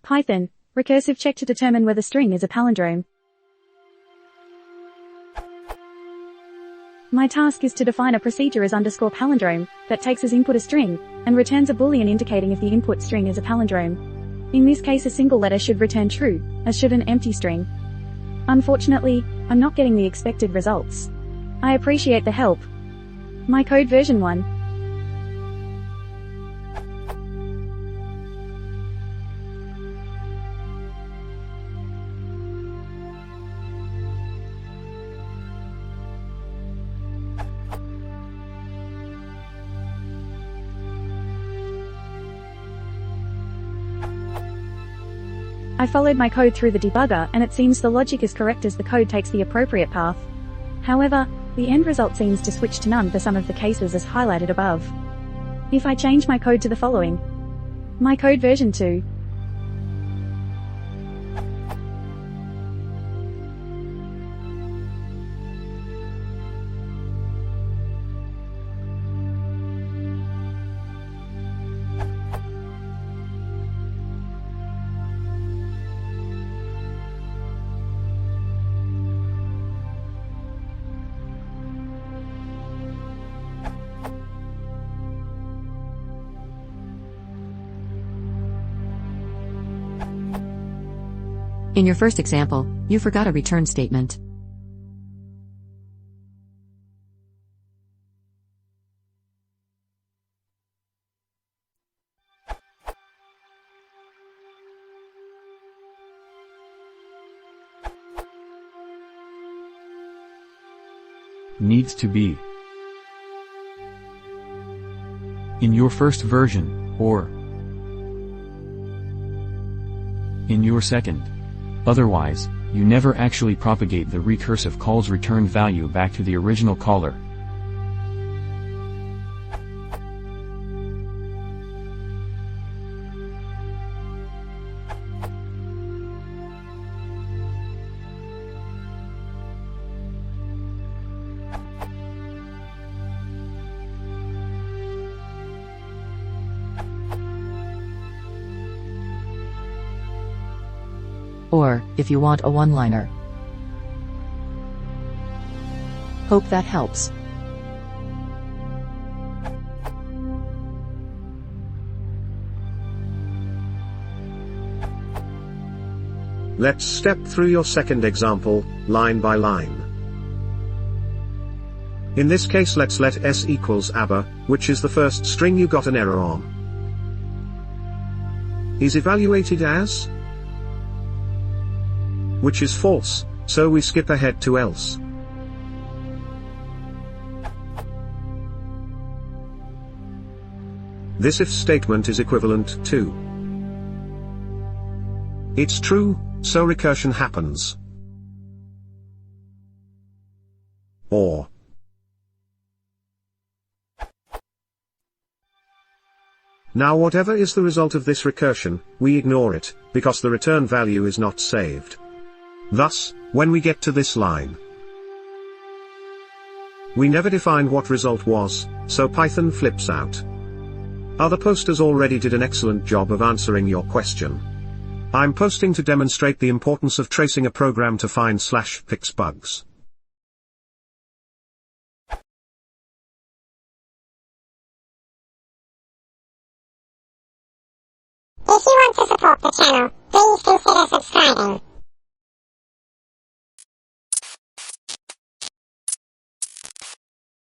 Python, recursive check to determine whether string is a palindrome. My task is to define a procedure as _palindrome that takes as input a string and returns a boolean indicating if the input string is a palindrome. In this case, a single letter should return true, as should an empty string. Unfortunately, I'm not getting the expected results. I appreciate the help. My code version 1. I followed my code through the debugger and it seems the logic is correct as the code takes the appropriate path. However, the end result seems to switch to none for some of the cases as highlighted above. If I change my code to the following. My code version 2. In your first example, you forgot a return statement. Needs to be in your first version, or in your second. Otherwise, you never actually propagate the recursive call's return value back to the original caller. Or, if you want a one-liner. Hope that helps. Let's step through your second example, line by line. In this case, let's let s equals ABBA, which is the first string you got an error on, is evaluated as, which is false, so we skip ahead to else. This if statement is equivalent to it's true, so recursion happens. Or now whatever is the result of this recursion, we ignore it, because the return value is not saved. Thus, when we get to this line, we never defined what result was, so Python flips out. Other posters already did an excellent job of answering your question. I'm posting to demonstrate the importance of tracing a program to find/fix bugs. If you want to support the channel, please consider subscribing.